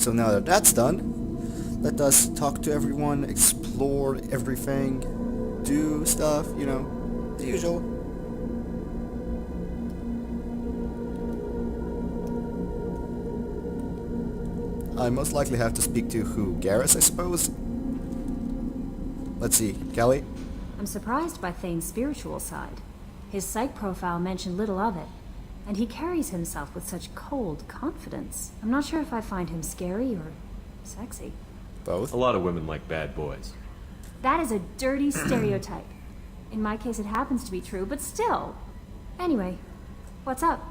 So now that that's done, let us talk to everyone, explore everything, do stuff, the usual. I most likely have to speak to who? Garrus, I suppose? Let's see. Kelly? I'm surprised by Thane's spiritual side. His psych profile mentioned little of it, and he carries himself with such cold confidence. I'm not sure if I find him scary or sexy. Both? A lot of women like bad boys. That is a dirty stereotype. In my case, it happens to be true, but still. Anyway, what's up?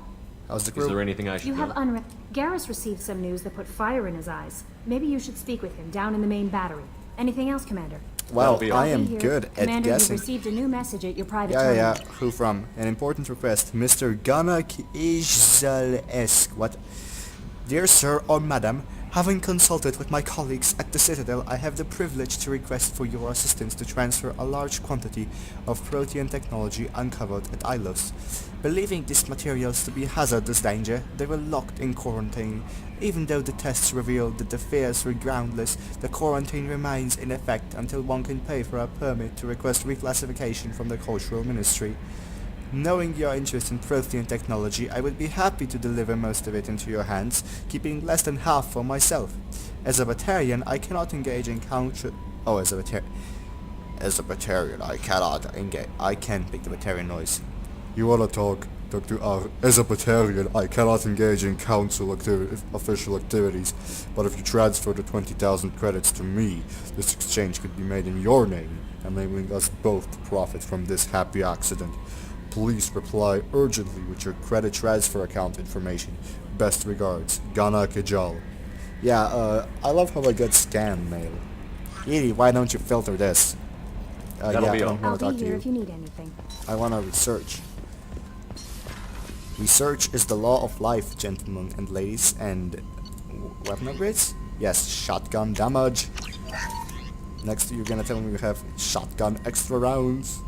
How's the Is crew? there anything I should You know? have Garrus received some news that put fire in his eyes. Maybe you should speak with him down in the main battery. Anything else, Commander? Well, That'll be all. I am Here. good at Commander, you've guessing. received a new message at your private Yeah. terminal. Who from? An important request. Mr. Ganak Izal-esque. What? Dear sir or madam, having consulted with my colleagues at the Citadel, I have the privilege to request for your assistance to transfer a large quantity of protean technology uncovered at Ilos. Believing these materials to be hazardous danger, they were locked in quarantine. Even though the tests revealed that the fears were groundless, the quarantine remains in effect until one can pay for a permit to request reclassification from the Cultural Ministry. Knowing your interest in protean technology, I would be happy to deliver most of it into your hands, keeping less than half for myself. As a Batarian, I cannot engage in as a Batarian, I can't make the Batarian noise. You wanna talk, Dr. R. As a Batarian, I cannot engage in council official activities, but if you transfer the 20,000 credits to me, this exchange could be made in your name, enabling us both to profit from this happy accident. Please reply urgently with your credit transfer account information. Best regards, Gana Kajal. Yeah, I love how I get scam mail. Edie, why don't you filter this? That'll be I all. don't I'll want to talk be to here you. if you need anything. I want to research. Research is the law of life, gentlemen and ladies, and weapon upgrades? Yes, shotgun damage. Next, you're gonna tell me we have shotgun extra rounds.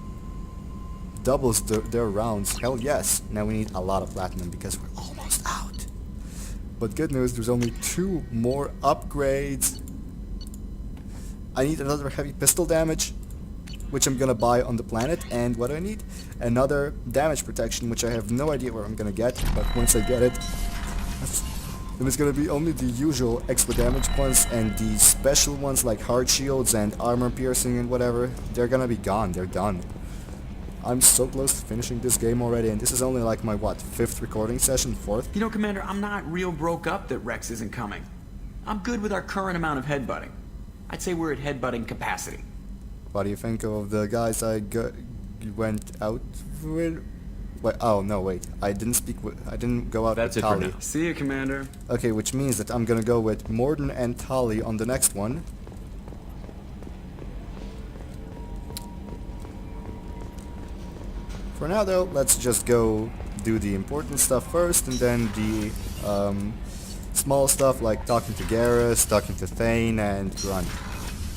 Doubles their rounds, hell yes. Now we need a lot of platinum because we're almost out. But good news, there's only 2 more upgrades. I need another heavy pistol damage, which I'm gonna buy on the planet, and what do I need? Another damage protection, which I have no idea where I'm gonna get, but once I get it, then it's gonna be only the usual extra damage ones, and the special ones like heart shields and armor piercing and whatever, they're gonna be gone, they're done. I'm so close to finishing this game already, and this is only like my, 5th recording session? 4th? You know, Commander, I'm not real broke up that Rex isn't coming. I'm good with our current amount of headbutting. I'd say we're at headbutting capacity. What do you think of the guys I went out with? Wait, oh no, wait. I didn't go out That's with it for Tali. now. See you, Commander. Okay, which means that I'm gonna go with Morden and Tali on the next one. For now though, let's just go do the important stuff first, and then the small stuff like talking to Garrus, talking to Thane, and Grunt.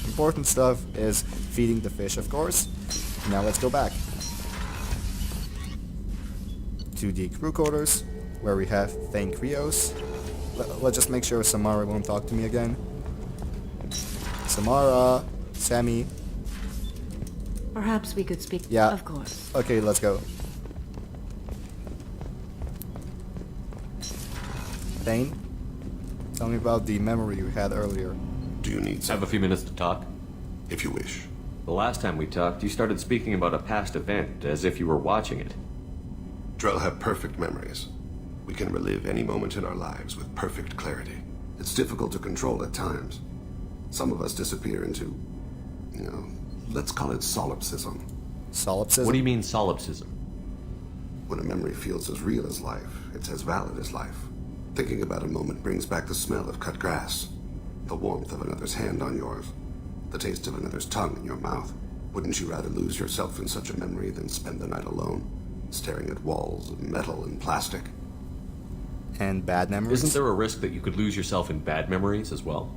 Important stuff is feeding the fish, of course. Now let's go back to the crew quarters, where we have Thane Krios. Let's just make sure Samara won't talk to me again. Samara, Sammy. Perhaps we could speak. Yeah. Of course. Okay, let's go. Thane, tell me about the memory you had earlier. Do you need Have some? a few minutes to talk? If you wish. The last time we talked, you started speaking about a past event, as if you were watching it. Drell have perfect memories. We can relive any moment in our lives with perfect clarity. It's difficult to control at times. Some of us disappear into, let's call it solipsism. Solipsism? What do you mean solipsism? When a memory feels as real as life, it's as valid as life. Thinking about a moment brings back the smell of cut grass, the warmth of another's hand on yours, the taste of another's tongue in your mouth. Wouldn't you rather lose yourself in such a memory than spend the night alone, staring at walls of metal and plastic? And bad memories? Isn't there a risk that you could lose yourself in bad memories as well?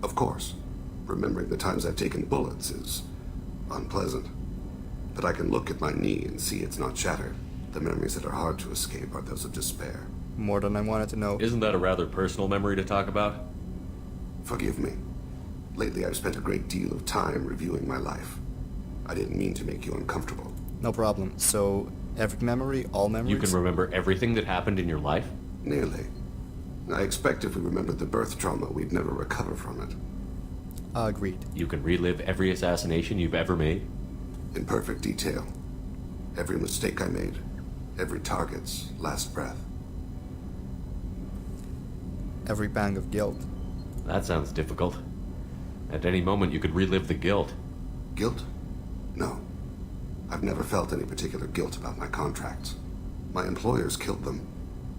Of course. Remembering the times I've taken bullets is unpleasant. But I can look at my knee and see it's not shattered. The memories that are hard to escape are those of despair. More than I wanted to know. Isn't that a rather personal memory to talk about? Forgive me. Lately, I've spent a great deal of time reviewing my life. I didn't mean to make you uncomfortable. No problem. So, every memory, all memories? You can remember everything that happened in your life? Nearly. I expect if we remembered the birth trauma, we'd never recover from it. Agreed. You can relive every assassination you've ever made? In perfect detail. Every mistake I made. Every target's last breath. Every pang of guilt. That sounds difficult. At any moment, you could relive the guilt. Guilt? No. I've never felt any particular guilt about my contracts. My employers killed them.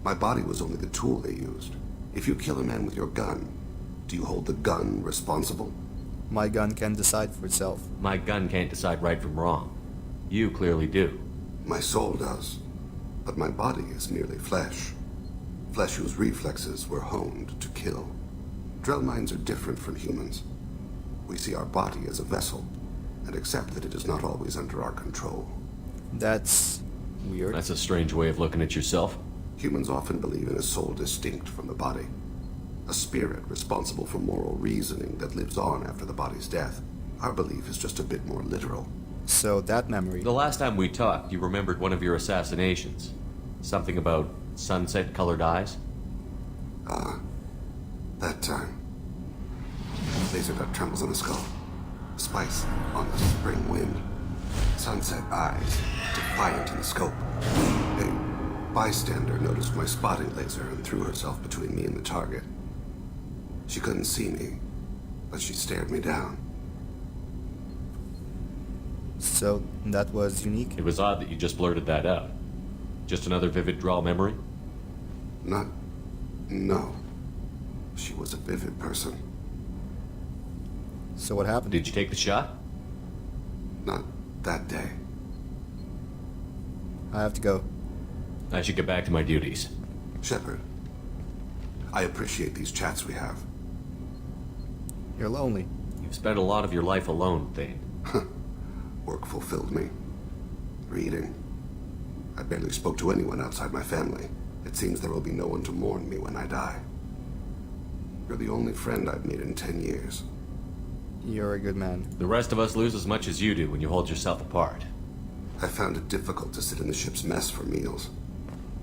My body was only the tool they used. If you kill a man with your gun, do you hold the gun responsible? My gun can decide for itself. My gun can't decide right from wrong. You clearly do. My soul does. But my body is merely flesh. Flesh whose reflexes were honed to kill. Drell minds are different from humans. We see our body as a vessel, and accept that it is not always under our control. That's weird. That's a strange way of looking at yourself. Humans often believe in a soul distinct from the body. A spirit responsible for moral reasoning that lives on after the body's death. Our belief is just a bit more literal. So that memory... The last time we talked, you remembered one of your assassinations. Something about sunset-colored eyes? That time. Laser dot trembles on the skull. Spice on the spring wind. Sunset eyes, defiant in the scope. A bystander noticed my spotting laser and threw herself between me and the target. She couldn't see me, but she stared me down. So that was unique? It was odd that you just blurted that out. Just another vivid draw memory? No. She was a vivid person. So what happened? Did you take the shot? Not that day. I have to go. I should get back to my duties. Shepard, I appreciate these chats we have. You're lonely. You've spent a lot of your life alone, Thane. Work fulfilled me. Reading. I barely spoke to anyone outside my family. It seems there will be no one to mourn me when I die. You're the only friend I've made in 10 years. You're a good man. The rest of us lose as much as you do when you hold yourself apart. I found it difficult to sit in the ship's mess for meals.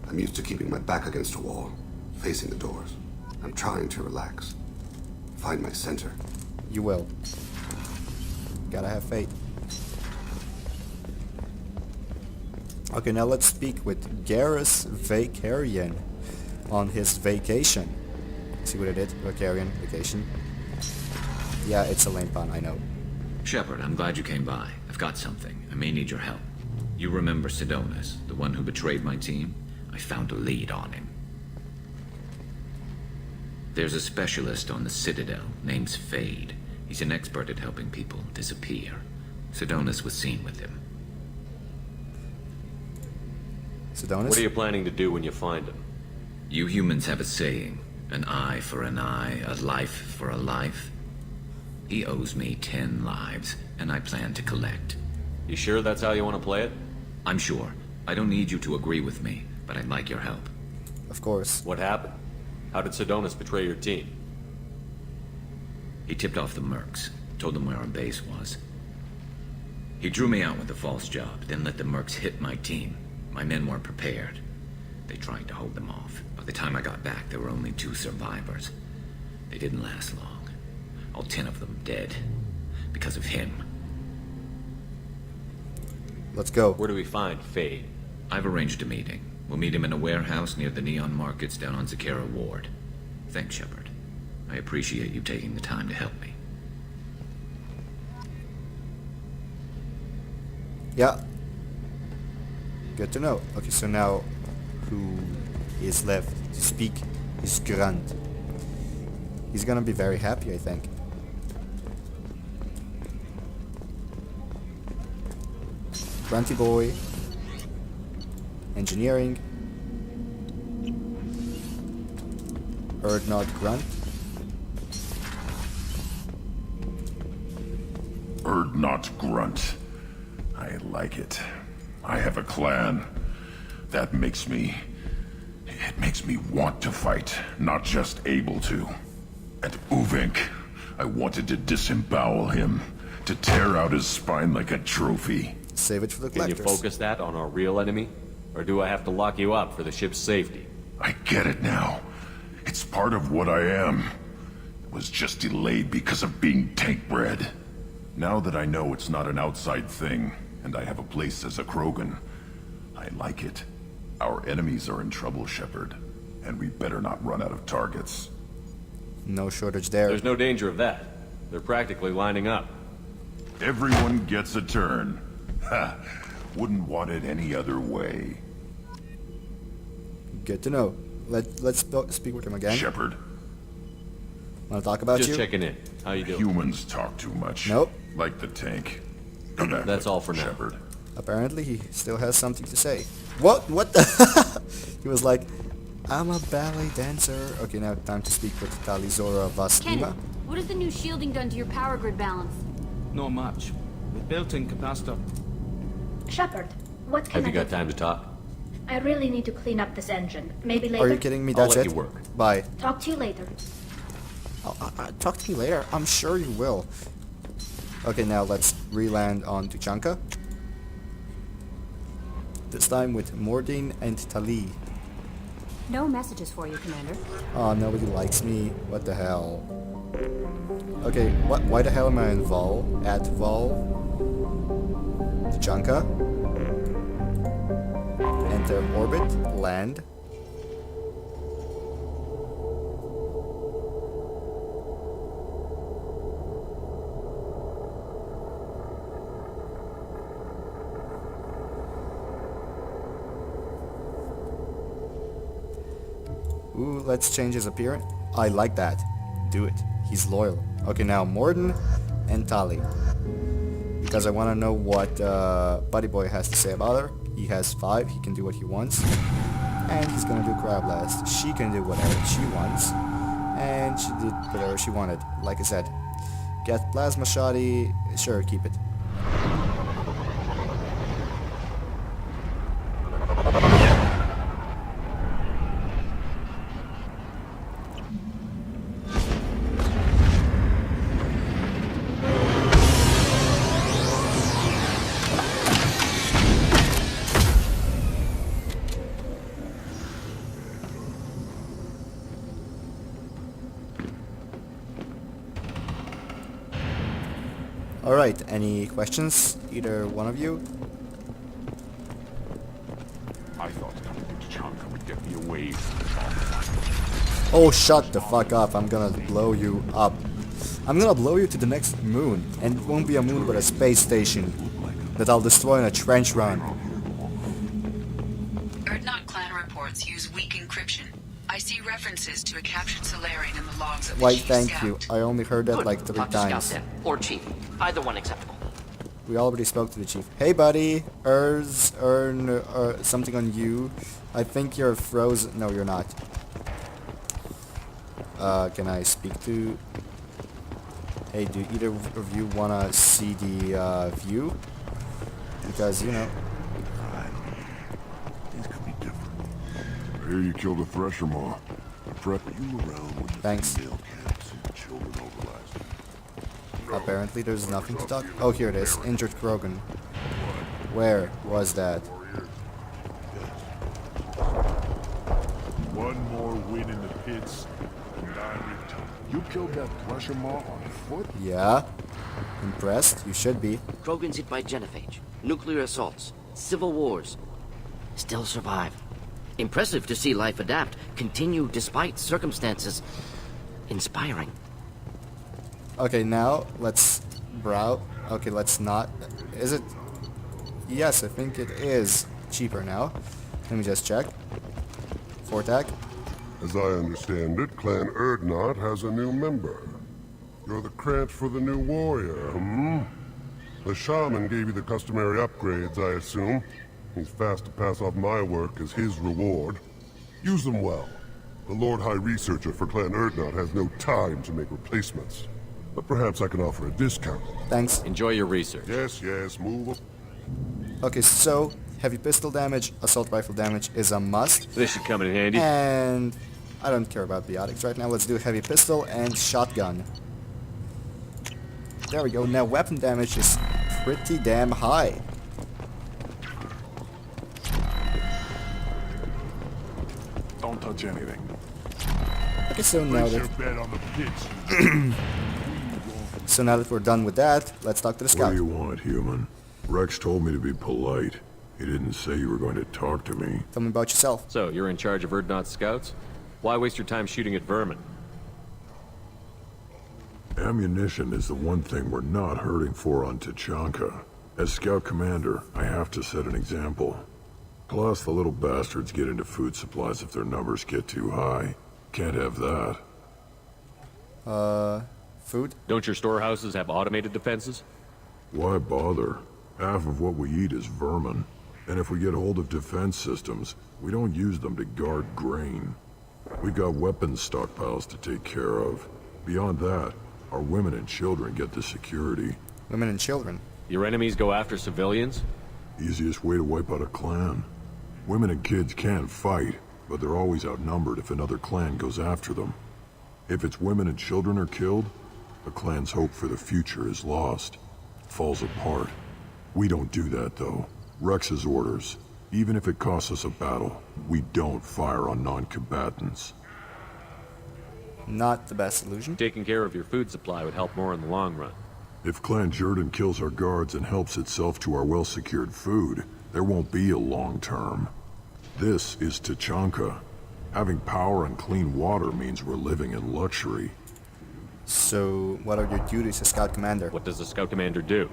I'm used to keeping my back against a wall, facing the doors. I'm trying to relax. Find my center. You will. Gotta have faith. Okay, now let's speak with Garrus Vakarian on his vacation. See what I did? Vakarian, vacation. Yeah, it's a lame pun, I know. Shepard, I'm glad you came by. I've got something. I may need your help. You remember Sidonus, the one who betrayed my team? I found a lead on him. There's a specialist on the Citadel named Fade. He's an expert at helping people disappear. Sidonus was seen with him. Sidonus? What are you planning to do when you find him? You humans have a saying, an eye for an eye, a life for a life. He owes me 10 lives, and I plan to collect. You sure that's how you want to play it? I'm sure. I don't need you to agree with me, but I'd like your help. Of course. What happened? How did Sidonus betray your team? He tipped off the mercs, told them where our base was. He drew me out with a false job, then let the mercs hit my team. My men weren't prepared. They tried to hold them off. By the time I got back, there were only 2 survivors. They didn't last long. All 10 of them dead. Because of him. Let's go. Where do we find Fade? I've arranged a meeting. We'll meet him in a warehouse near the Neon Markets down on Zakera Ward. Thanks, Shepard. I appreciate you taking the time to help me. Yeah. Good to know. Okay, so now who is left to speak is Grant. He's gonna be very happy, I think. Grunty boy. Engineering. Erdnot Grunt. Erdnot Grunt. I like it. I have a clan. That makes me... It makes me want to fight, not just able to. And Uvink, I wanted to disembowel him, to tear out his spine like a trophy. Save it for the Can you collectors. focus that on our real enemy? Or do I have to lock you up for the ship's safety? I get it now. It's part of what I am. It was just delayed because of being tank-bred. Now that I know it's not an outside thing, and I have a place as a Krogan, I like it. Our enemies are in trouble, Shepard, and we better not run out of targets. No shortage there. There's no danger of that. They're practically lining up. Everyone gets a turn. Ha! Wouldn't want it any other way. Good to know. Let's speak with him again. Shepard, Wanna talk about Just you? checking in. How you doing? humans talk too much. Nope. Like the tank. Come back. That's all for now. Shepard. Apparently he still has something to say. What the? He was like, I'm a ballet dancer. Okay, now time to speak with Talizora Vaslima. What has the new shielding done to your power grid balance? Not much. The built-in capacitor. Shepard, what can Have I you got do? time to talk? I really need to clean up this engine. Maybe later? Are you kidding me? I'll That's let it? you work. Bye. Talk to you later. Talk to me later. I'm sure you will. Okay, now let's re-land on Tuchanka. This time with Mordin and Tali. No messages for you, Commander. Oh, nobody likes me. What the hell? Okay, why the hell am I in Vol? At Vol? Tuchanka? Enter orbit, land. Ooh, let's change his appearance. I like that. Do it. He's loyal. Okay, now Morden and Tali. Because I want to know what Buddy Boy has to say about her. He has 5. He can do what he wants. And he's gonna do Crab Blast. She can do whatever she wants. And she did whatever she wanted. Like I said. Get Plasma Shoddy. Sure, keep it. Alright, any questions? Either one of you? I thought coming to Tuchanka would get me away from the top. Oh, shut the fuck up. I'm gonna blow you up. I'm gonna blow you to the next moon. And it won't be a moon but a space station that I'll destroy in a trench run. Erdnot clan reports use weak encryption. I see references to a captured Solarian in the logs of the Why, Chief thank Scout. you. I only heard that Good. like 3 Talk to Scout times. then, or Chief. Either one acceptable. We already spoke to the chief. Hey buddy, something on you. I think you're frozen. No, you're not. Can I speak to... Hey, do either of you wanna see the view? Because, you know... Things could be different. I hear you killed a Thresher Maw. You around with the Thanks. female camps and children over last. Apparently there's nothing to talk... Oh, here it is. Injured Krogan. Where was that? One more win in the pits, and I return. You killed that Thresher Maw on foot? Yeah? Impressed? You should be. Krogans hit by genophage, nuclear assaults, civil wars. Still survive. Impressive to see life adapt, continue despite circumstances. Inspiring. Okay, now let's Okay, let's not. Is it? Yes, I think it is cheaper now. Let me just check. Fortac. As I understand it, Clan Erdnot has a new member. You're the cramp for the new warrior, hmm? The shaman gave you the customary upgrades, I assume. He's fast to pass off my work as his reward. Use them well. The Lord High Researcher for Clan Erdnot has no time to make replacements. But perhaps I can offer a discount. Thanks. Enjoy your research. Yes, move. Okay, so heavy pistol damage, assault rifle damage is a must. This should come in handy. And I don't care about biotics right now. Let's do heavy pistol and shotgun. There we go. Now weapon damage is pretty damn high. Don't touch anything. Okay, so now Place your that bet on the pits. so now that we're done with that, let's talk to the What scout. do you want, human? Rex told me to be polite. He didn't say you were going to talk to me. Tell me about yourself. So, you're in charge of Erdnot's scouts? Why waste your time shooting at vermin? Ammunition is the one thing we're not hurting for on Tuchanka. As scout commander, I have to set an example. Plus, the little bastards get into food supplies if their numbers get too high. Can't have that. Food? Don't your storehouses have automated defenses? Why bother? Half of what we eat is vermin. And if we get hold of defense systems, we don't use them to guard grain. We've got weapons stockpiles to take care of. Beyond that, our women and children get the security. Women and children. Your enemies go after civilians? Easiest way to wipe out a clan. Women and kids can fight, but they're always outnumbered if another clan goes after them. If its women and children are killed, the clan's hope for the future is lost. Falls apart. We don't do that, though. Rex's orders. Even if it costs us a battle, we don't fire on non-combatants. Not the best solution. Taking care of your food supply would help more in the long run. If Clan Jordan kills our guards and helps itself to our well-secured food, there won't be a long term. This is Tuchanka. Having power and clean water means we're living in luxury. So, what are your duties as scout commander? What does the scout commander do?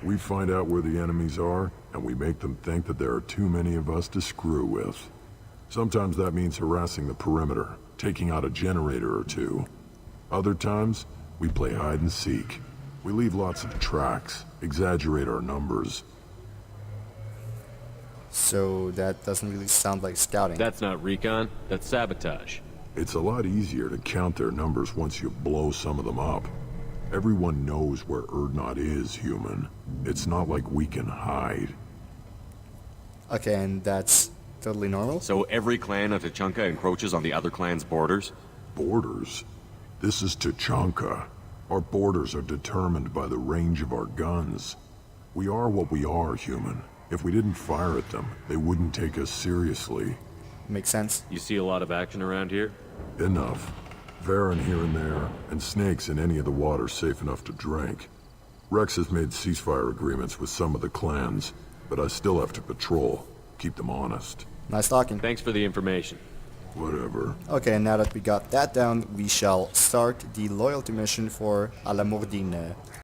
We find out where the enemies are, and we make them think that there are too many of us to screw with. Sometimes that means harassing the perimeter, taking out a generator or two. Other times, we play hide and seek. We leave lots of tracks, exaggerate our numbers. So that doesn't really sound like scouting. That's not recon, that's sabotage. It's a lot easier to count their numbers once you blow some of them up. Everyone knows where Erdnot is, human. It's not like we can hide. Okay, and that's totally normal? So every clan of Tuchanka encroaches on the other clan's borders? Borders? This is Tuchanka. Our borders are determined by the range of our guns. We are what we are, human. If we didn't fire at them, they wouldn't take us seriously. Makes sense. You see a lot of action around here? Enough. Varen here and there, and snakes in any of the water safe enough to drink. Rex has made ceasefire agreements with some of the clans, but I still have to patrol, keep them honest. Nice talking. Thanks for the information. Whatever. Okay, now that we got that down, we shall start the loyalty mission for Alamurdine.